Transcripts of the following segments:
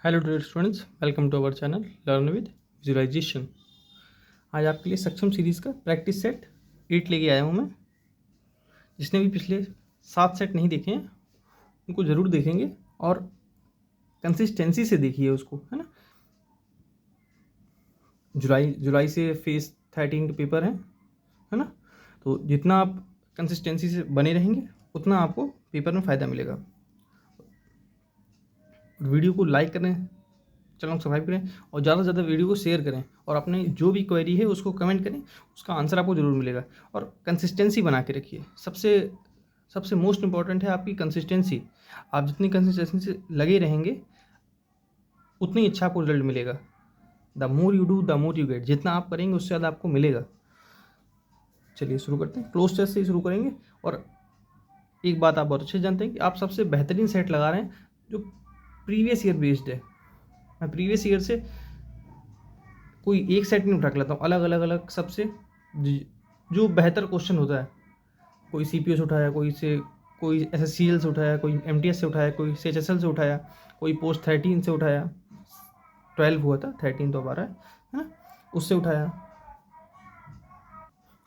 Hello dear students, welcome to our channel learn with visualisation. आज आपके लिए सक्षम सीरीज़ का प्रैक्टिस सेट 8 लेके आया हूँ मैं। जिसने भी पिछले 7 सेट नहीं देखे हैं उनको ज़रूर देखेंगे और कंसिस्टेंसी से देखिए उसको, है ना। जुलाई से फेज 13 के पेपर हैं, है ना। तो जितना आप कंसिस्टेंसी से बने रहेंगे उतना आपको पेपर में फ़ायदा मिलेगा। वीडियो को लाइक करें, चैनल को सब्सक्राइब करें और ज़्यादा से ज़्यादा वीडियो को शेयर करें और अपने जो भी क्वेरी है उसको कमेंट करें, उसका आंसर आपको ज़रूर मिलेगा। और कंसिस्टेंसी बना के रखिए, सबसे सबसे मोस्ट इम्पॉर्टेंट है आपकी कंसिस्टेंसी। आप जितनी कंसिस्टेंसी से लगे रहेंगे उतनी अच्छा आपको रिजल्ट मिलेगा। The more you do the more you get, जितना आप करेंगे उससे ज़्यादा आपको मिलेगा। चलिए शुरू करते हैं, क्लोज टेस्ट से ही शुरू करेंगे। और एक बात आप बहुत अच्छे से जानते हैं कि आप सबसे बेहतरीन सेट लगा रहे हैं जो प्रीवियस ईयर बेस्ड है। मैं प्रीवियस ईयर से कोई एक सेट नहीं उठा के लाता हूँ, अलग अलग अलग सबसे जो बेहतर क्वेश्चन होता है। कोई CPO से उठाया, कोई SSCL से उठाया, कोई MTS से उठाया, कोई CHSL से उठाया, कोई पोस्ट 13 से उठाया, 12 हुआ था, 13 तो अब आ रहा है ना, उससे उठाया।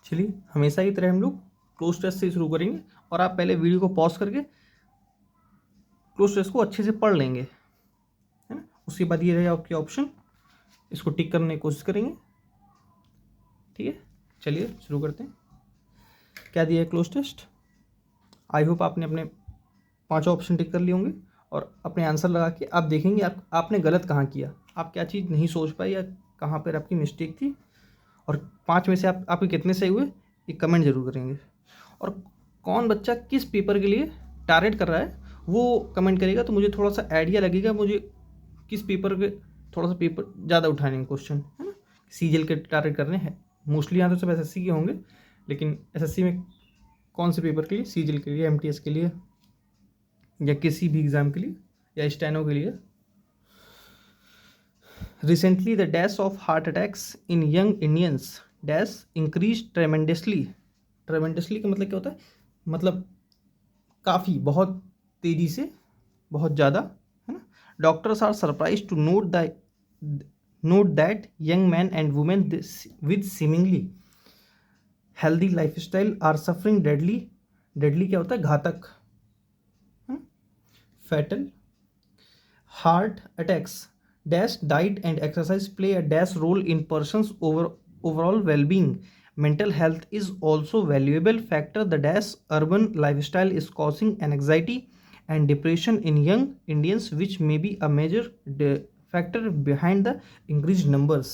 चलिए हमेशा की तरह हम लोग क्लोज टेस्ट से शुरू करेंगे और आप पहले वीडियो को पॉज करके क्लोज टेस्ट को अच्छे से पढ़ लेंगे, है ना। उसके बाद ये रहेगा आपके ऑप्शन, इसको टिक करने की कोशिश करेंगे। ठीक है, चलिए शुरू करते हैं। क्या दिया है क्लोज टेस्ट? आई होप आपने अपने 5 ऑप्शन टिक कर लिए होंगे और अपने आंसर लगा के आप देखेंगे आपने गलत कहाँ किया, आप क्या चीज़ नहीं सोच पाए या कहाँ पर आपकी मिस्टेक थी। और 5 में से आपके कितने सही हुए ये कमेंट जरूर करेंगे। और कौन बच्चा किस पेपर के लिए टारगेट कर रहा है वो कमेंट करेगा, तो मुझे थोड़ा सा आइडिया लगेगा मुझे किस पेपर के थोड़ा सा पेपर ज़्यादा उठाने क्वेश्चन, है ना। CGL के टारगेट करने हैं मोस्टली, यहाँ तो सब SSC के होंगे, लेकिन SSC में कौन से पेपर के लिए, CGL के लिए, MTS के लिए या किसी भी एग्ज़ाम के लिए या स्टेनो के लिए। Recently, the deaths of heart attacks in young Indians dash increased tremendously. Tremendously का मतलब क्या होता है? मतलब काफ़ी, बहुत तेज़ी से, बहुत ज़्यादा, है ना। Doctors are surprised to note that young men and women with seemingly healthy lifestyle are suffering deadly क्या होता है? घातक, fatal heart attacks. Dash diet and exercise play a dash role in person's overall well-being. Mental health is also valuable factor. The dash urban lifestyle is causing anxiety and depression in young Indians, which may be a major factor behind the increased numbers.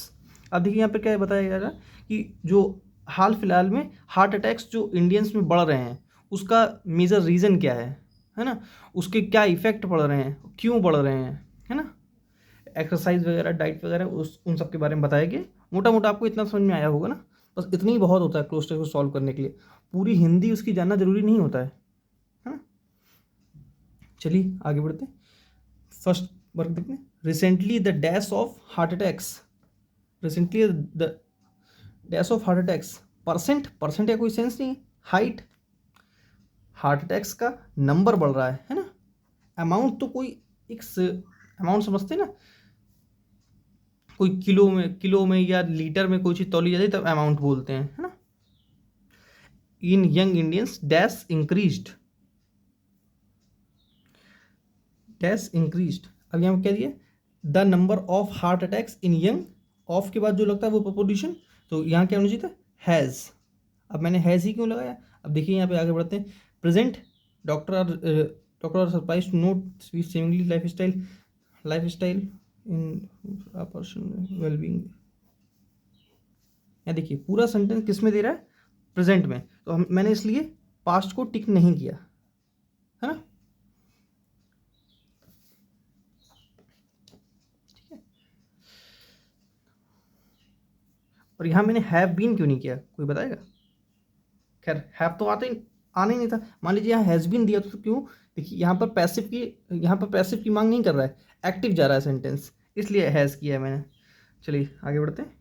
अब देखिए यहाँ पे क्या बताया जा रहा है कि जो हाल फिलहाल में हार्ट अटैक्स जो इंडियंस में बढ़ रहे हैं उसका मेजर रीज़न क्या है ना। उसके क्या इफेक्ट पड़ रहे हैं, क्यों बढ़ रहे हैं, है ना। एक्सरसाइज वगैरह, डाइट वगैरह, उन सब के बारे में बताया गया। मोटा मोटा आपको इतना समझ में आया होगा ना, बस इतना ही बहुत होता है क्लोज टेस्ट को सॉल्व करने के लिए। पूरी हिंदी उसकी जानना जरूरी नहीं होता है ना। चलिए आगे बढ़ते हैं। फर्स्ट वर्क देखते हैं। Recently the dash of heart attacks, recently the dash of heart attacks, percent का कोई सेंस नहीं है। हाइट, हार्ट अटैक्स का नंबर बढ़ रहा है ना। अमाउंट तो कोई एक अमाउंट समझते ना, कोई किलो में या लीटर में कोई चीज़ तौली जाती है तब अमाउंट बोलते हैं, है ना। इन यंग इंडियंस डैश इंक्रीज्ड, अब यहाँ क्या दिया? The number of heart attacks in young, of के बाद जो लगता है वो प्रपोजिशन, तो यहाँ क्या होना चाहिए था? हैज़। अब मैंने हैज़ ही क्यों लगाया? अब देखिए यहाँ पे आगे बढ़ते हैं। Present doctor are surprise to note seemingly lifestyle in a person wellbeing. यहाँ देखिए पूरा सेंटेंस किस में दे रहा है? प्रेजेंट में, तो मैंने इसलिए पास्ट को टिक नहीं किया, है ना। ठीक है, और यहाँ मैंने हैव बीन क्यों नहीं किया, कोई बताएगा? खैर हैव तो आने ही नहीं था। मान लीजिए यहाँ हैज़ बीन दिया तो क्यों? देखिए यहाँ पर पैसिव की मांग नहीं कर रहा है, एक्टिव जा रहा है सेंटेंस, इसलिए हैज़ किया है मैंने। चलिए आगे बढ़ते हैं।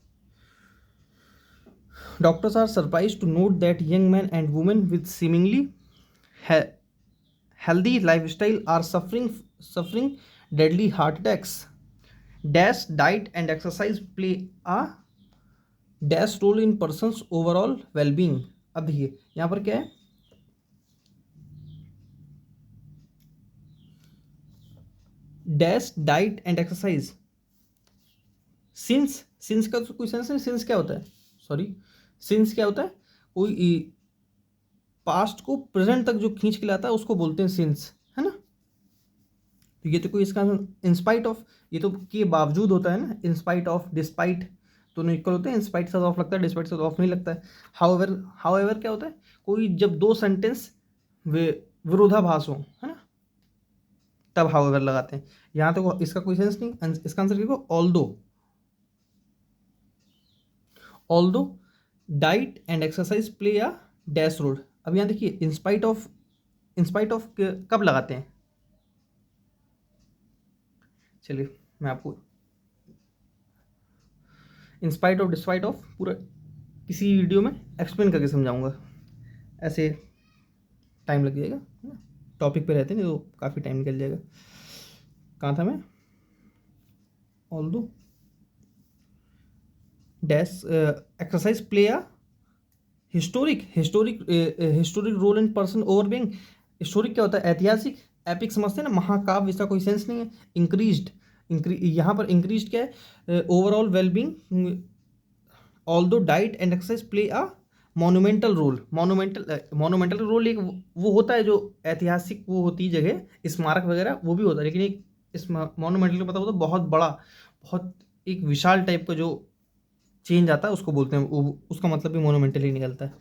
Doctors are surprised to note that young men and women with seemingly healthy lifestyle are suffering deadly heart attacks. Dash diet and exercise play a dash role in person's overall wellbeing. अब देखिए यहाँ पर क्या है, dash diet and exercise. Since का तो कोई sense नहीं। सिंस क्या होता है, सॉरी, सिंस क्या होता है, कोई पास्ट को प्रेजेंट तक जो खींच के लाता है उसको बोलते हैं सिंस, है ना। तो ये तो कोई इसका इंस्पाइट ऑफ, ये तो के बावजूद होता है ना, इंस्पाइट ऑफ डिस्पाइट दोनों इक्वल होते हैं। इंस्पाइट से ऑफ लगता है, डिस्पाइट से ऑफ नहीं लगता है। हाउएवर, हाउएवर क्या होता है, कोई जब दो सेंटेंस विरोधाभास हो, है ना, तब हाउएवर लगाते हैं। यहाँ तो इसका कोई सेंस नहीं। इसका आंसर देखो, although diet and exercise play a dash role. अब यहाँ देखिए इंस्पाइट ऑफ कब लगाते हैं, चलिए मैं आपको इंस्पाइट ऑफ डिस्पाइट ऑफ पूरा किसी वीडियो में एक्सप्लेन करके समझाऊंगा, ऐसे टाइम लग जाएगा, है ना। टॉपिक पे रहते हैं नहीं तो काफ़ी टाइम निकल जाएगा। कहाँ था मैं, although dash exercise play a historic role in person over being. Historic क्या होता है, ऐतिहासिक। एपिक समझते हैं ना, महाकाव्य, इसका कोई सेंस नहीं है। इंक्रीज्ड, यहाँ पर इंक्रीज्ड क्या है, overall wellbeing. Although diet and exercise play a monumental role. Monumental role एक वो होता है जो ऐतिहासिक वो होती है जगह, स्मारक वगैरह वो भी होता है, लेकिन एक इस मोनूमेंटल का पता होता है बहुत बड़ा, बहुत एक विशाल टाइप का जो चेंज आता है उसको बोलते हैं, उसका मतलब भी मोनूमेंटल ही निकलता है।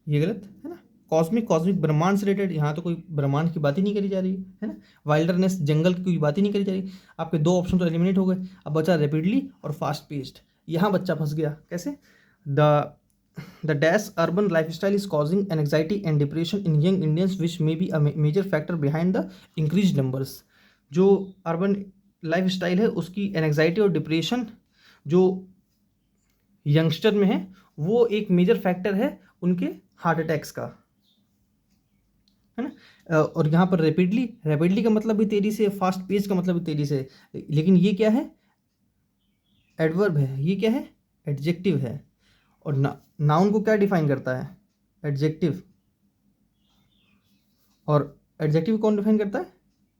ये गलत है ना। कॉस्मिक ब्रह्मांड से रिलेटेड, यहाँ तो कोई ब्रह्मांड की बात ही नहीं करी जा रही है ना। वाइल्डरनेस, जंगल की कोई बात ही नहीं करी जा रही। आपके दो ऑप्शन तो एलिमिनेट हो गए। अब बचा रैपिडली और फास्ट पेस्ड। यहाँ बच्चा फंस गया कैसे, the The dash urban lifestyle is causing anxiety and depression in young Indians, which may be a major factor behind the increased numbers. जो अर्बन लाइफ स्टाइल है उसकी एनजाइटी और डिप्रेशन जो यंगस्टर में है वो एक मेजर फैक्टर है उनके हार्ट अटैक्स का, है ना। और यहाँ पर रैपिडली का मतलब भी तेजी से, फास्ट पेस का मतलब भी तेजी से, लेकिन ये क्या है, एडवर्ब है। ये क्या है, एडजेक्टिव है। और नाउन को क्या डिफाइन करता है, एडजेक्टिव। और एडजेक्टिव कौन डिफाइन करता है,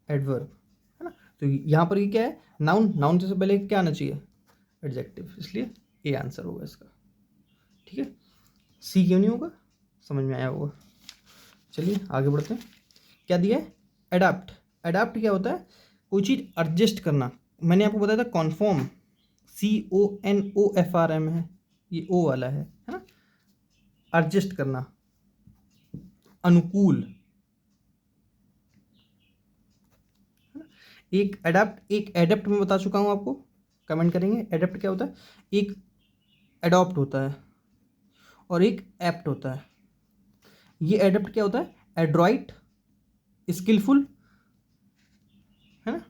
एडवर्ब, है ना। तो यहाँ पर ये क्या है, नाउन। नाउन से पहले क्या आना चाहिए, एडजेक्टिव, इसलिए ये आंसर होगा इसका। ठीक है, सी क्यों नहीं होगा, समझ में आया होगा। चलिए आगे बढ़ते हैं। क्या दिया है, एडाप्ट। एडाप्ट क्या होता है, कोई चीज़ एडजस्ट करना। मैंने आपको बताया था कॉन्फॉर्म, CONOFRM है, ये ओ वाला है ना। एडजस्ट करना, अनुकूल, एक एडेप्ट में बता चुका हूँ आपको, कमेंट करेंगे। एडेप्ट क्या होता है, एक एडॉप्ट होता है और एक एप्ट होता है। ये एडेप्ट क्या होता है, एड्रॉइट, स्किलफुल, है ना,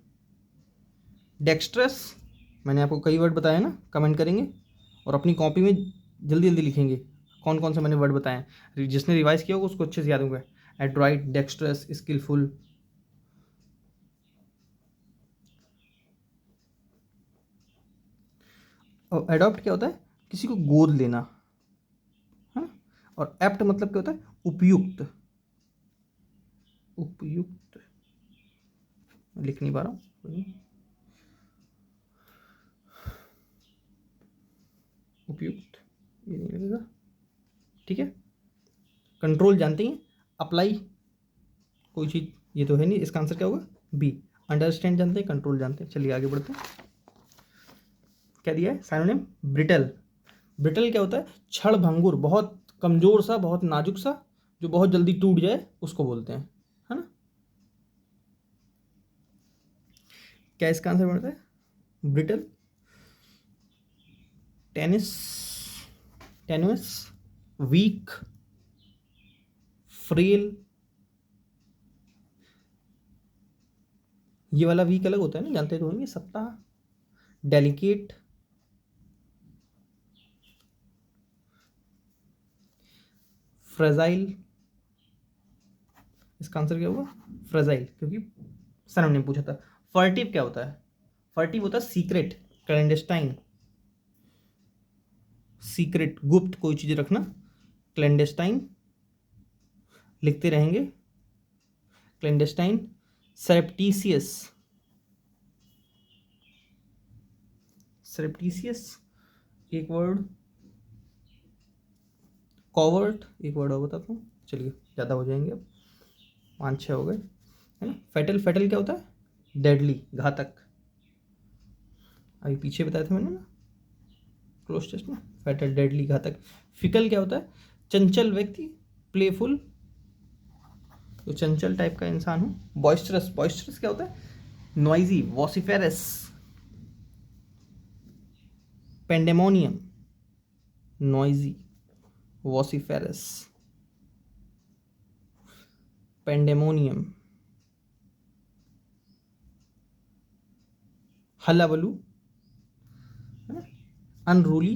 डेक्स्ट्रस। मैंने आपको कई वर्ड बताए ना, कमेंट करेंगे और अपनी कॉपी में जल्दी जल्दी लिखेंगे कौन कौन से मैंने वर्ड बताए हैं। जिसने रिवाइज किया होगा उसको अच्छे से याद होगा, एड्रॉइट, डेक्स्ट्रस, स्किलफुल। और एडॉप्ट क्या होता है, किसी को गोद लेना, है ना। और एप्ट मतलब क्या होता है, उपयुक्त। उपयुक्त लिख नहीं पा रहा हूँ, उपयुक्त ये नहीं लगेगा। ठीक है, कंट्रोल जानते हैं, अप्लाई कोई चीज़, ये तो है नहीं, इसका आंसर क्या होगा, बी। अंडरस्टैंड जानते हैं, कंट्रोल जानते हैं। चलिए आगे बढ़ते हैं। क्या दिया है, साइनोनिम, ब्रिटल। ब्रिटल क्या होता है, क्षण भंगुर, बहुत कमजोर सा, बहुत नाजुक सा, जो बहुत जल्दी टूट जाए उसको बोलते हैं, है ना। क्या इसका आंसर बनता है, ब्रिटल, टेनिस, वीक, फ्रेल। ये वाला वीक अलग होता है ना, जानते तो होंगे, सप्ताह, डेलिकेट, फ्रेजाइल। इसका आंसर क्या होगा, फ्रेजाइल, क्योंकि सिनोनिम पूछा था। फर्टिव क्या होता है, फर्टिव होता है सीक्रेट, क्लैंडेस्टाइन, सीक्रेट गुप्त कोई चीज रखना, क्लैंडेस्टाइन लिखते रहेंगे, क्लैंडेस्टाइन, सरप्टीसियस, सरप्टीसियस एक वर्ड, कॉवर्ट एक वर्ड और बताता हूँ, चलिए ज़्यादा हो जाएंगे अब, 5-6 हो गए, है ना। फेटल, फेटल क्या होता है, डेडली, घातक, अभी पीछे बताया था मैंने ना क्लोज टेस्ट में, फेटल डेडली घातक। फिकल क्या होता है, चंचल व्यक्ति, प्लेफुल, तो चंचल टाइप का इंसान हो। बॉइस्टरस, बॉइस्टरस क्या होता है, noisy, वॉसिफेरस, pandemonium, noisy, वॉसिफेरस, pandemonium, हल्लाबलू, unruly,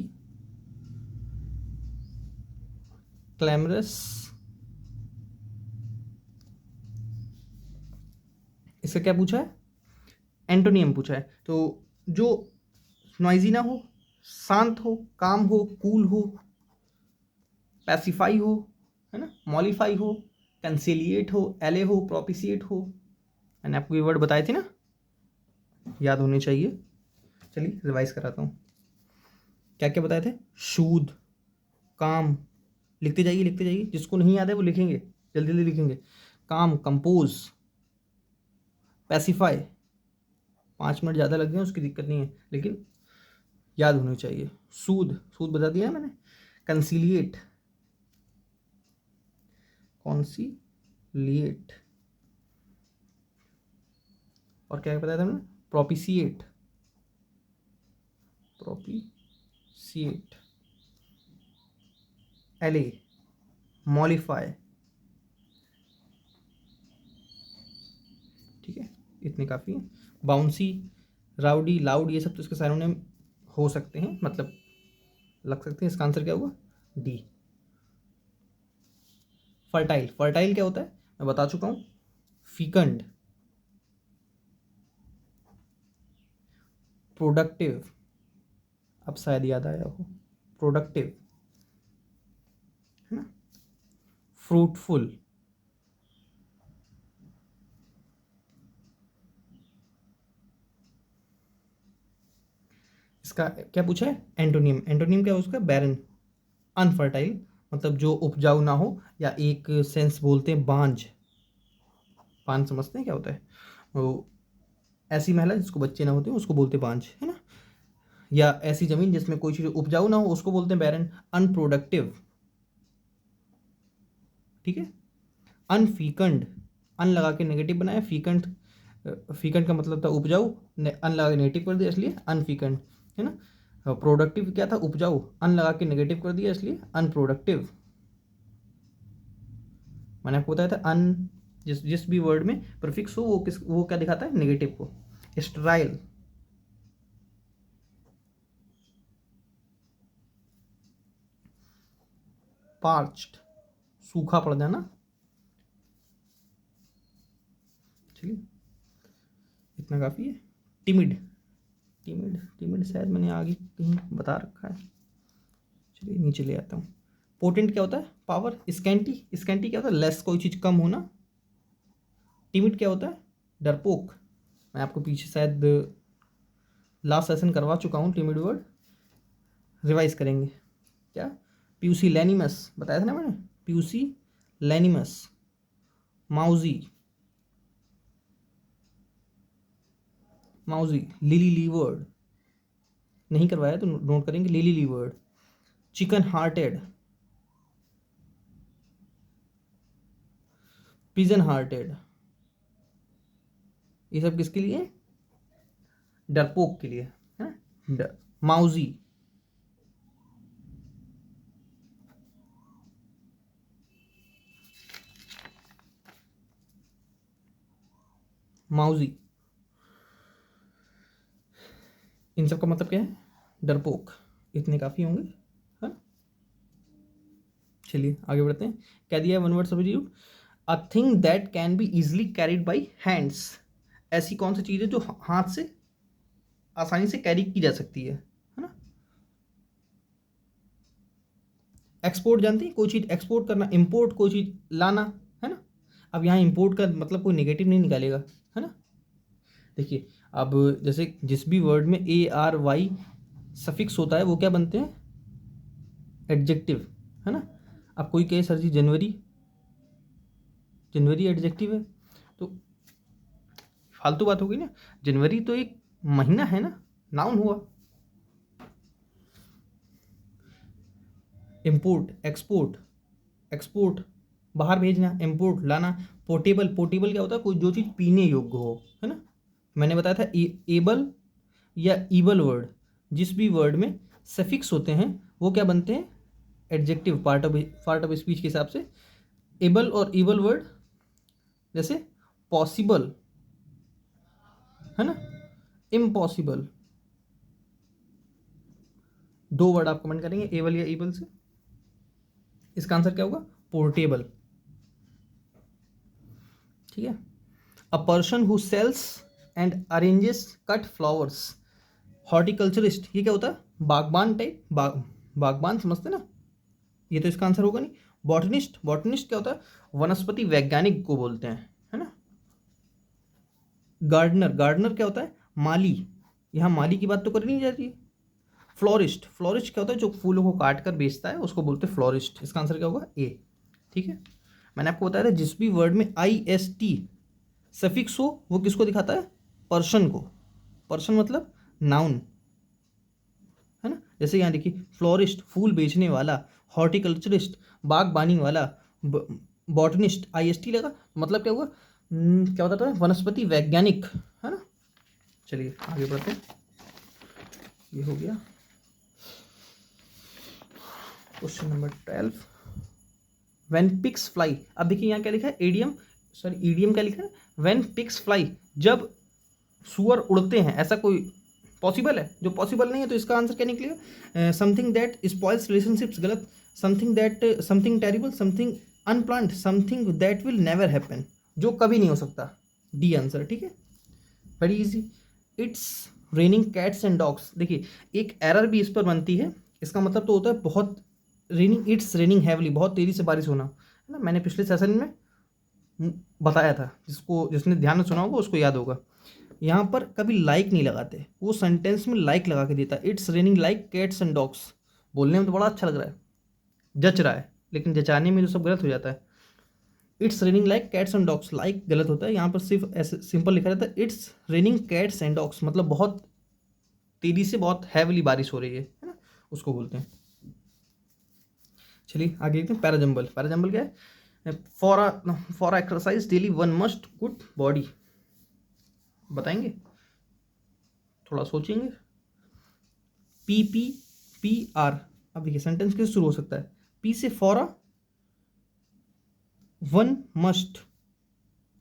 clamorous. इसका क्या पूछा है, एंटोनियम पूछा है। तो जो नॉइजी ना हो, शांत हो, काम हो, कूल हो, पैसिफाई हो, है ना, मॉलिफाई हो, कंसिलिएट हो, एले हो, प्रोपिशिएट हो, मैंने आपको ये वर्ड बताए थे ना, याद होने चाहिए। चलिए रिवाइज कराता हूँ, क्या क्या बताए थे, शूद, काम, लिखते जाइए लिखते जाइए, जिसको नहीं याद है वो लिखेंगे, जल्दी जल्दी लिखेंगे। काम, कंपोज, पैसिफाई, 5 मिनट ज़्यादा लग गए उसकी दिक्कत नहीं है, लेकिन याद होनी चाहिए। सूद, सूद बता दिया मैंने। कंसिलिएट, कॉन्सिलिएट, और क्या बताया था मैंने, प्रोपिशिएट, प्रोपिशिएट, एले, मॉलिफाई, ठीक है, इतने काफ़ी हैं। बाउंसी, राउडी, लाउड, ये सब तो इसके साइनोनिम हो सकते हैं, मतलब लग सकते हैं। इसका आंसर क्या होगा, डी। फर्टाइल, फर्टाइल क्या होता है मैं बता चुका हूँ, फीकंड, प्रोडक्टिव, अब शायद याद आया हो, प्रोडक्टिव, है ना, फ्रूटफुल, इसका क्या पूछा है, एंटोनियम, एंटोनियम क्या है उसका, बैरन, अनफर्टाइल, मतलब जो उपजाऊ ना हो, या एक सेंस बोलते हैं बांझ, बांझ समझते हैं क्या होता है, वो ऐसी महिला जिसको बच्चे ना होते हैं उसको बोलते हैं बांझ, है ना। या ऐसी जमीन जिसमें कोई चीज़ उपजाऊ ना हो उसको बोलते हैं बैरन, अनप्रोडक्टिव, ठीक है। अनफीकंड, अन लगा के नेगेटिव बनाया, फीकंड, फीकंड का मतलब था उपजाऊ, अन लगा के नेगेटिव कर दिया इसलिए अनफीकंड, है ना। प्रोडक्टिव क्या था, उपजाऊ, अन लगा के नेगेटिव कर दिया इसलिए अनप्रोडक्टिव। मैंने आपको बताया था अन, जिस जिस भी वर्ड में प्रीफिक्स हो वो किस, वो क्या दिखाता है, नेगेटिव को। स्टेराइल, पार्च्ड, सूखा पड़ जाना, चलिए इतना काफ़ी है। टिमिड, टिमिड, टिमिड शायद मैंने आगे कहीं बता रखा है, चलिए नीचे ले आता हूँ। पोटेंट क्या होता है, पावर। स्कैंटी, स्कैंटी क्या होता है, लेस, कोई चीज़ कम होना। टिमिड क्या होता है, डरपोक, मैं आपको पीछे शायद लास्ट सेशन करवा चुका हूँ टिमिड वर्ड, रिवाइज करेंगे। क्या, प्यूसी लैनिमस बताया था ना मैंने, प्यूसी लैनिमस, माउजी, माउजी, लिली लीवर्ड, नहीं करवाया तो नोट करेंगे, lily livered. Chicken hearted, pigeon hearted, ये सब किसके लिए, डरपोक के लिए, है। माउजी, माउजी, इन सब का मतलब क्या है, डरपोक, इतने काफ़ी होंगे, है। चलिए आगे बढ़ते हैं। क्या दिया है, one word substitute, a thing that can be easily carried by hands, ऐसी कौन सी चीज़ है जो हाथ से आसानी से कैरी की जा सकती है ना। एक्सपोर्ट जानते हैं, कोई चीज़ एक्सपोर्ट करना, इंपोर्ट कोई चीज़ लाना, है ना। अब यहाँ इंपोर्ट का मतलब कोई नेगेटिव नहीं निकालेगा, है ना। देखिए अब जैसे जिस भी वर्ड में ARY सफिक्स होता है वो क्या बनते हैं, एडजेक्टिव, है ना। अब कोई कहे सर जी जनवरी, जनवरी एडजेक्टिव है, तो फालतू बात होगी ना। जनवरी तो एक महीना है ना, नाउन हुआ। इंपोर्ट, एक्सपोर्ट, एक्सपोर्ट बाहर भेजना, इंपोर्ट लाना। पोर्टेबल, पोर्टेबल क्या होता है, कोई जो चीज़ पीने योग्य हो, है ना। मैंने बताया था एबल या ईबल वर्ड, जिस भी वर्ड में सफिक्स होते हैं वो क्या बनते हैं, एडजेक्टिव, पार्ट ऑफ स्पीच के हिसाब से। एबल और ईबल वर्ड जैसे पॉसिबल, है ना, इम्पॉसिबल, दो वर्ड आप कमेंट करेंगे एबल या ईबल से। इसका आंसर क्या होगा, पोर्टेबल। ठीक है। A person who sells and arranges cut flowers, horticulturist, ये क्या होता है, बागबान टाइप, बागबान समझते ना, ये तो इसका आंसर होगा नहीं। बॉटनिस्ट, बॉटनिस्ट क्या होता है, वनस्पति वैज्ञानिक को बोलते हैं, है ना। गार्डनर, गार्डनर क्या होता है, माली, यहाँ माली की बात तो करी नहीं जाती है। फ्लोरिस्ट, फ्लोरिस्ट क्या होता है, जो फूलों को काट कर बेचता है उसको बोलते हैं फ्लोरिस्ट। इसका आंसर क्या होगा, ए। ठीक है। मैंने आपको बताया था जिस भी वर्ड में IST सफिक्स हो वो किसको दिखाता है, पर्सन को। पर्सन मतलब नाउन, है ना। जैसे यहाँ देखिए फ्लोरिस्ट फूल बेचने वाला, हॉर्टिकल्चरिस्ट बागबानी वाला, बॉटनिस्ट IST लगा, मतलब क्या हुआ, क्या होता था, वनस्पति वैज्ञानिक, है ना। चलिए आगे बढ़ते हैं, ये हो गया question number 12। When pigs fly, अब देखिए यहाँ क्या लिखा है, एडियम, सॉरी ईडियम क्या लिखा है, व्हेन पिक्स फ्लाई, जब सुअर उड़ते हैं, ऐसा कोई पॉसिबल है, जो पॉसिबल नहीं है, तो इसका आंसर क्या निकलेगा, समथिंग दैट स्पॉइल्स रिलेशनशिप्स, गलत। Something that, something terrible, something unplanned, something that will never happen, जो कभी नहीं हो सकता, डी आंसर। ठीक है, very easy. It's raining cats and dogs, देखिए एक एरर भी इस पर बनती है, इसका मतलब तो होता है बहुत, रेनिंग, इट्स रेनिंग हैवली, बहुत तेज़ी से बारिश होना, है ना। मैंने पिछले सेशन में बताया था, जिसने ध्यान से सुना होगा उसको याद होगा। यहाँ पर कभी लाइक नहीं लगाते, वो सेंटेंस में लाइक लगा के देता है, it's raining like cats and dogs. बोलने में तो बड़ा अच्छा लग रहा है, जच रहा है, लेकिन जचाने में तो सब गलत हो जाता है। It's raining like cats and dogs, like गलत होता है, यहाँ पर सिर्फ ऐसे सिंपल लिखा रहता है, it's raining cats and dogs, मतलब बहुत तेजी से बहुत हैवली बारिश हो रही है ना, उसको बोलते हैं। चलिए आगे देखते हैं, पैराजम्बल। पैराजम्बल क्या है, for exercise daily one must good body, बताएंगे, थोड़ा सोचेंगे। PPPR, अब देखिए सेंटेंस कैसे शुरू हो सकता है, P से for a, one must,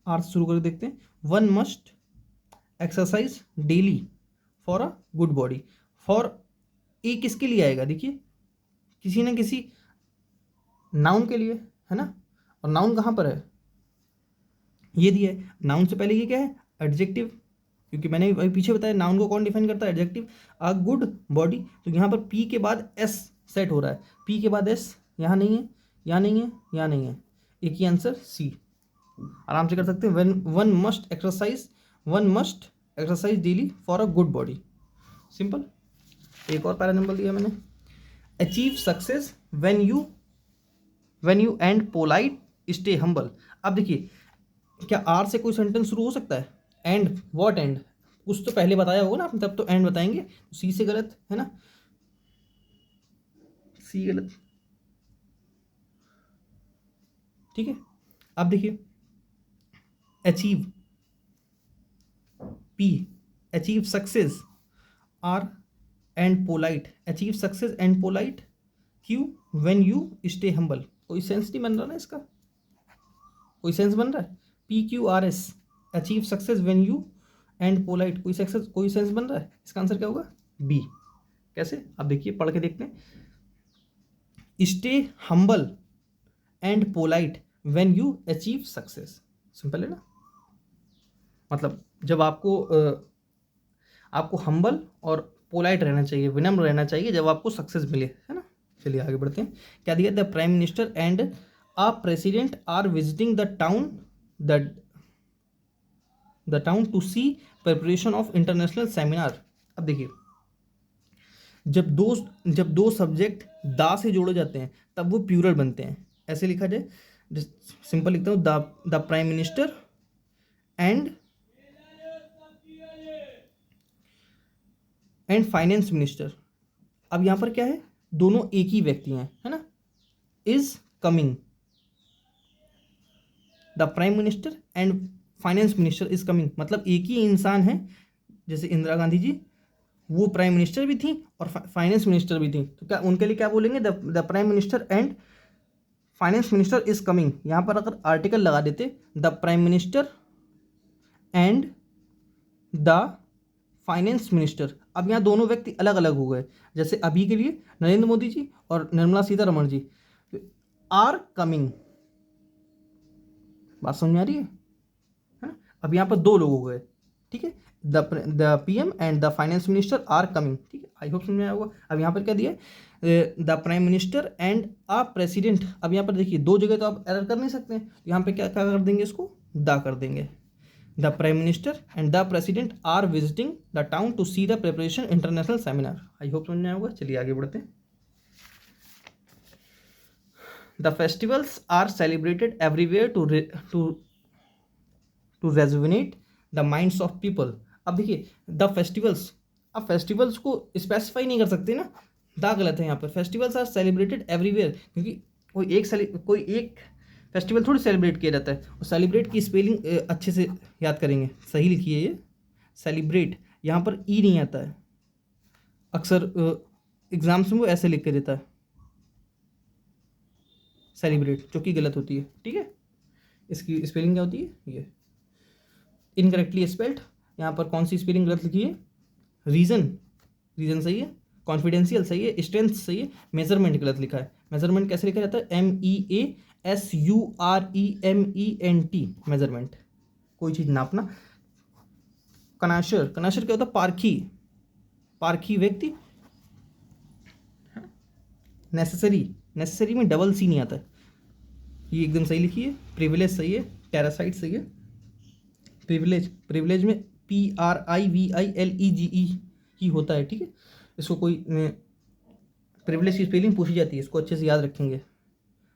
R से शुरू करके देखते हैं, one must exercise daily for a good body. For a किसके लिए आएगा, देखिए किसी न किसी नाउन के लिए, है ना। और नाउन कहाँ पर है, ये दिया है, नाउन से पहले ये क्या है, एडजेक्टिव, क्योंकि मैंने अभी पीछे बताया नाउन को कौन डिफाइन करता है, एडजेक्टिव। अ गुड बॉडी, तो यहाँ पर पी के बाद एस सेट हो रहा है, पी के बाद एस, यहाँ नहीं है, यहाँ नहीं है, यहाँ नहीं है, एक ही आंसर सी, आराम से कर सकते हैं। One must exercise, one must exercise daily for a good body, simple. एक और पैरा नंबर दिया मैंने, achieve success when you and polite stay humble. अब देखिए क्या आर से कोई सेंटेंस शुरू हो सकता है, एंड, व्हाट एंड, कुछ तो पहले बताया होगा ना आपने, तब तो एंड बताएंगे, सी से गलत है ना, सी गलत। ठीक है, अब देखिए achieve, P, achieve success, R, and polite, achieve success and polite, Q, when you stay humble. कोई सेंस नहीं बन रहा ना इसका, कोई सेंस बन रहा है, PQRS, achieve success when you and polite, कोई सेंस बन रहा है, इसका आंसर क्या होगा, बी। कैसे, अब देखिए पढ़ के देखते हैं, stay humble and polite when you achieve success, simple है ना। मतलब जब आपको आपको हम्बल और पोलाइट रहना चाहिए, विनम्र रहना चाहिए जब आपको सक्सेस मिले, है ना। चलिए आगे बढ़ते हैं। क्या दिया? The prime minister and a president are visiting the town to see preparation of international seminar. अब देखिए, जब दो सब्जेक्ट दा से जोड़े जाते हैं तब वो प्लूरल बनते हैं। ऐसे लिखा जाए, सिंपल लिखता हूँ, the prime minister and finance minister. अब यहाँ पर क्या है, दोनों एक ही व्यक्ति हैं, है ना। Is coming, the prime minister and finance minister is coming, मतलब एक ही इंसान है। जैसे इंदिरा गांधी जी, वो प्राइम मिनिस्टर भी थी और फाइनेंस मिनिस्टर भी थी, तो क्या उनके लिए क्या बोलेंगे? The prime minister and finance minister is coming. यहाँ पर अगर आर्टिकल लगा देते, the prime minister and the finance minister, अब यहाँ दोनों व्यक्ति अलग अलग हो गए। जैसे अभी के लिए नरेंद्र मोदी जी और निर्मला सीतारमण जी आर कमिंग। बात समझ में आ रही है ना। अब यहाँ पर दो लोग हो गए, ठीक है। The PM and the finance minister are coming, ठीक है। आई होप समझ में आया होगा। अब यहाँ पर क्या दिया? The prime minister and a president. अब यहाँ पर देखिए, दो जगह तो आप एरर कर नहीं सकते, तो यहाँ पे क्या क्या कर देंगे, इसको द कर देंगे। The prime minister and the president are visiting the town to see the preparation international seminar. I hope समझ में आया होगा। चलिए आगे बढ़ते हैं। The festivals are celebrated everywhere to rejuvenate the minds of people. अब देखिए, द फेस्टिवल्स, अब फेस्टिवल्स को स्पेसिफाई नहीं कर सकते ना, दा गलत है यहाँ पर। फेस्टिवल्स आर सेलिब्रेटेड एवरीवेयर, क्योंकि कोई एक फेस्टिवल थोड़ी सेलिब्रेट किया जाता है। और सेलिब्रेट की स्पेलिंग अच्छे से याद करेंगे, सही लिखिए ये सेलिब्रेट, यहाँ पर ई नहीं आता है। अक्सर एग्जाम्स में वो ऐसे लिख के देता है सेलिब्रेट, जो कि गलत होती है, ठीक है। इसकी स्पेलिंग क्या होती है? ये इनकरेक्टली स्पेल्ड। यहाँ पर कौन सी स्पेलिंग गलत लिखी है? रीजन सही है, कॉन्फिडेंशियल सही है, स्ट्रेंथ सही है, मेजरमेंट गलत लिखा है। मेजरमेंट कैसे लिखा जाता है? MEASUREMENT, मेजरमेंट, कोई चीज़ नापना। कनाशर क्या होता है? पारखी व्यक्ति। नेसेसरी में डबल सी नहीं आता है, ये एकदम सही लिखी है। प्रिविलेज सही है, टेरासाइट सही है। प्रिविलेज में PRIVILEGE ही होता है, ठीक है। इसको कोई प्रिविलेज की स्पेलिंग पूछी जाती है, इसको अच्छे से याद रखेंगे।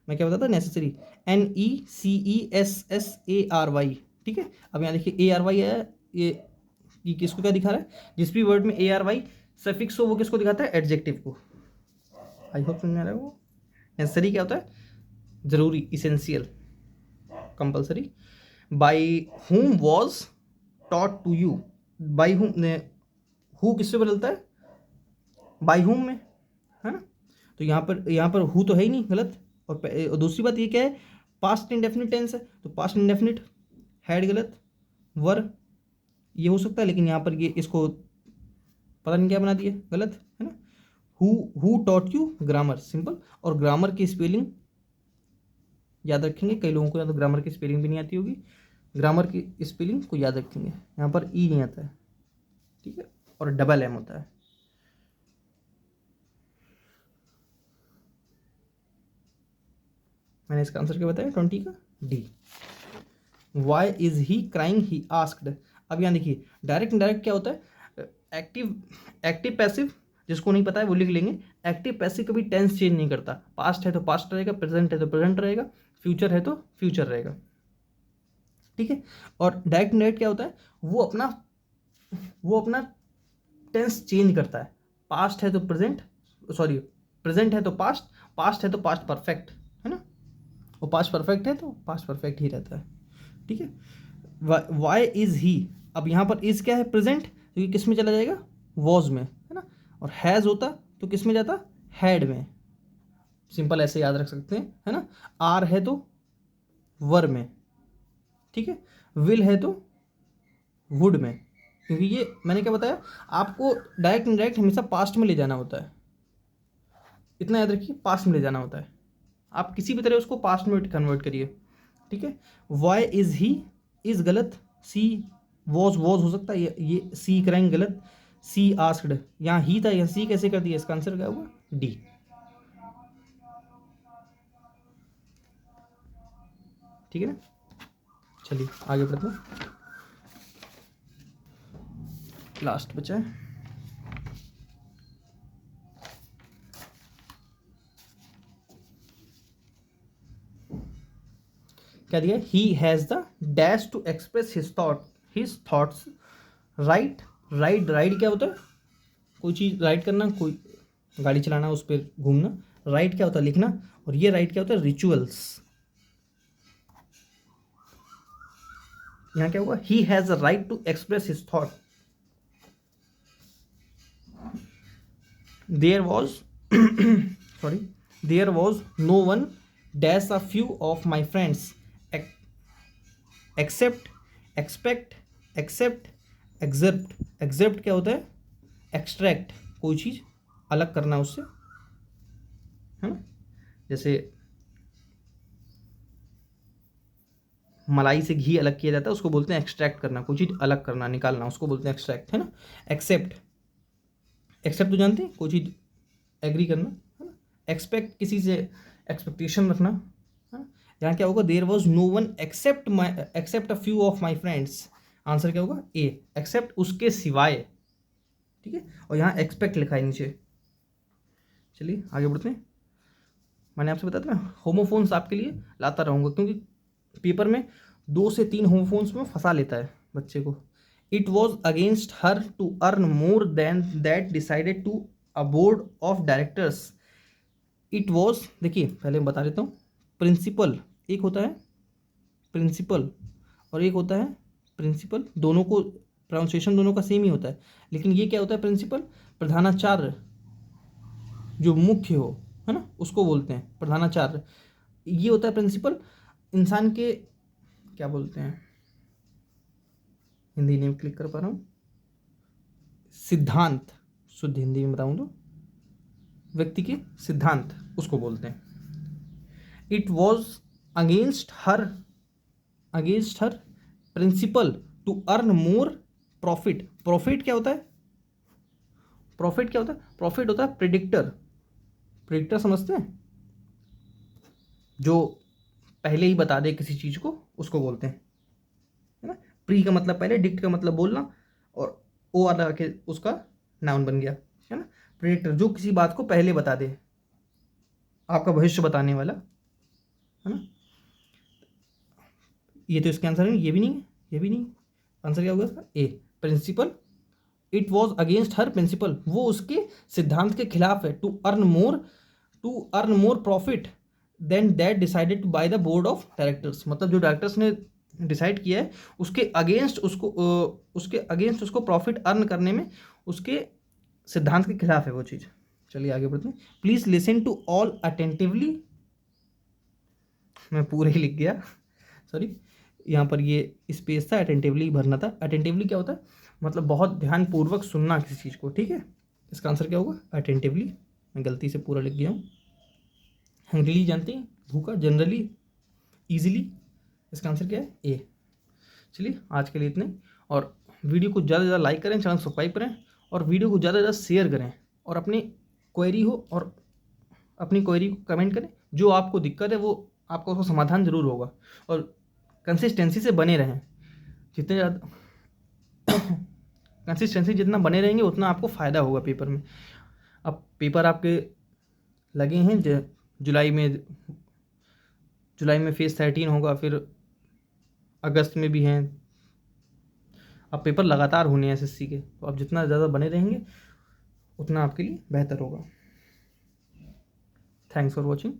मैं क्या बताता? नेसेसरी, NECESSARY, ठीक है। अब यहाँ देखिए ARY है, ये किसको क्या दिखा रहा है? जिस भी वर्ड में ARY सफिक्स हो वो किसको दिखाता है? एडजेक्टिव को। आई होप समझ में आ रहा है। वो नेसेसरी क्या होता है? जरूरी, essential, compulsory. By whom was taught to you. By whom, who किससे बदलता है? बाई हुम में, है ना। तो यहाँ पर हु तो है ही नहीं, गलत। और दूसरी बात ये क्या है? पास्ट इंडेफिनिट टेंस है, तो पास्ट इंडेफिनिट हैड गलत, वर ये हो सकता है, लेकिन यहाँ पर ये इसको पता नहीं क्या बना दिया, गलत, है ना। Who taught you grammar, simple. और ग्रामर की स्पेलिंग याद रखेंगे। कई लोगों को या तो ग्रामर की स्पेलिंग भी नहीं आती होगी, ग्रामर की स्पेलिंग को याद रखेंगे। यहाँ पर ई नहीं आता है, ठीक है, और डबल एम होता है। मैंने इसका आंसर क्या बताया? 20 का D. Why is he crying, he asked. अब यहाँ देखिए, डायरेक्ट इनडायरेक्ट क्या होता है? एक्टिव पैसिव, जिसको नहीं पता है वो लिख लेंगे। एक्टिव पैसिव कभी टेंस चेंज नहीं करता। पास्ट है तो पास्ट रहेगा, प्रेजेंट है तो प्रेजेंट रहेगा, फ्यूचर है तो फ्यूचर रहेगा, ठीक है। और डायरेक्ट इनडायरेक्ट क्या होता है? वो अपना टेंस चेंज करता है। पास्ट है तो प्रेजेंट, सॉरी, प्रेजेंट है तो पास्ट, पास्ट है तो पास्ट परफेक्ट, है ना। वो पास्ट परफेक्ट है तो पास्ट परफेक्ट ही रहता है, ठीक है। वाई इज ही, अब यहाँ पर इज क्या है? प्रेजेंट, तो ये किस में चला जाएगा? वॉज में, है ना। और हैज़ होता तो किस में जाता? हैड में। सिंपल ऐसे याद रख सकते हैं, है ना। आर है तो वर में, ठीक है। विल है तो वुड में, क्योंकि ये मैंने क्या बताया आपको, डायरेक्ट इनडायरेक्ट हमेशा पास्ट में ले जाना होता है। इतना याद रखिए, पास्ट में ले जाना होता है। आप किसी भी तरह उसको पास्ट में कन्वर्ट करिए, ठीक है। वाई इज ही, इज गलत, सी वॉज हो सकता है, ये सी क्राइंग गलत, सी आस्क्ड, यहाँ ही था, यहाँ सी कैसे कर दिया, इसका आंसर क्या होगा डी। ठीक है ना, चलिए आगे बढ़ते हैं, लास्ट बचा है। क्या दिया, he has the dash to express his thoughts. Right, ride क्या होता है, कोई चीज़ राइड करना, कोई गाड़ी चलाना, उस पर घूमना। राइट क्या होता है, लिखना। और ये राइट क्या होता है, रिचुअल्स। यहाँ क्या होगा, he has a right to express his thought. There was sorry, there was no one dash a few of my friends except, expect, except, except. Except क्या होता है, एक्सट्रैक्ट, कोई चीज़ अलग करना उससे, है ना। जैसे मलाई से घी अलग किया जाता है, उसको बोलते हैं एक्सट्रैक्ट करना, कोई चीज़ अलग करना, निकालना, उसको बोलते हैं एक्सट्रैक्ट, है ना। एक्सेप्ट, एक्सेप्ट तो जानते हैं, कोई चीज़ एग्री करना, है ना। एक्सपेक्ट, किसी से एक्सपेक्टेशन रखना, है ना। यहाँ क्या होगा, there was no one except a few of my friends. Answer क्या होगा ए, एक्सेप्ट, उसके सिवाय। ठीक है, और यहाँ एक्सपेक्ट लिखा है नीचे। चलिए आगे बढ़ते हैं। मैंने आपसे बताया था ना, होमोफोन्स आपके लिए लाता रहूँगा, क्योंकि पेपर में 2 से 3 होमोफोन्स में फंसा लेता है बच्चे को। It was against her to earn more then that decided to a board of directors. It was, देखिए पहले मैं बता देता हूँ, प्रिंसिपल एक होता है, प्रिंसिपल और एक होता है प्रिंसिपल, दोनों को प्रोनाउंसिएशन दोनों का सेम ही होता है, लेकिन ये क्या होता है, प्रिंसिपल, प्रधानाचार्य, जो मुख्य हो, है ना, उसको बोलते हैं प्रधानाचार्य। ये होता है प्रिंसिपल, इंसान के, क्या बोलते हैं, हिंदी नेम क्लिक कर पा रहा हूँ, सिद्धांत, शुद्ध हिंदी में बताऊँ तो व्यक्ति के सिद्धांत, उसको बोलते हैं। It was against her, against her principle to earn more profit. Profit क्या होता है, प्रॉफिट क्या होता है, प्रॉफिट होता है प्रिडिक्टर। प्रिडिक्टर समझते हैं, जो पहले ही बता दे किसी चीज़ को, उसको बोलते हैं, है ना। प्री का मतलब पहले, डिक्ट का मतलब बोलना, और ओ वाला के उसका नाउन बन गया, है ना। प्रिडिक्टर जो किसी बात को पहले बता दे, आपका भविष्य बताने वाला, है ना। ये तो इसका आंसर है, ये भी नहीं है, ये भी नहीं। आंसर क्या होगा इसका, A, principle. It was against her principle, वो उसके सिद्धांत के खिलाफ है। To earn more profit than that decided by the board of directors, मतलब जो डायरेक्टर्स ने डिसाइड किया है उसके अगेंस्ट, उसको प्रॉफिट अर्न करने में उसके सिद्धांत के खिलाफ है वो चीज़। चलिए आगे बढ़ते हैं। Please listen to all attentively, मैं पूरे ही लिख गया, सॉरी, यहाँ पर ये स्पेस था, अटेंटिवली भरना था। अटेंटिवली क्या होता है, मतलब बहुत ध्यानपूर्वक सुनना किसी चीज़ को, ठीक है। इसका आंसर क्या होगा, अटेंटिवली। मैं गलती से पूरा लिख गया हूँ। हंग्रीली जानते हैं, भूखा, जनरली, ईजिली, इसका आंसर क्या है, ए। चलिए आज के लिए इतने, और वीडियो को ज़्यादा से ज़्यादा लाइक करें, चैनल सब्सक्राइब करें, और वीडियो को ज़्यादा से ज़्यादा शेयर करें, और अपनी क्वेरी हो और अपनी क्वेरी को कमेंट करें, जो आपको दिक्कत है वो आपका उसका समाधान जरूर होगा। और कंसिस्टेंसी से बने रहें, जितने ज़्यादा कंसिस्टेंसी जितना बने रहेंगे उतना आपको फ़ायदा होगा पेपर में। अब पेपर आपके लगे हैं जुलाई में, फेज़ 13 होगा, फिर अगस्त में भी हैं। अब पेपर लगातार होने हैं एसएससी के, तो आप जितना ज़्यादा बने रहेंगे उतना आपके लिए बेहतर होगा। Thanks for watching.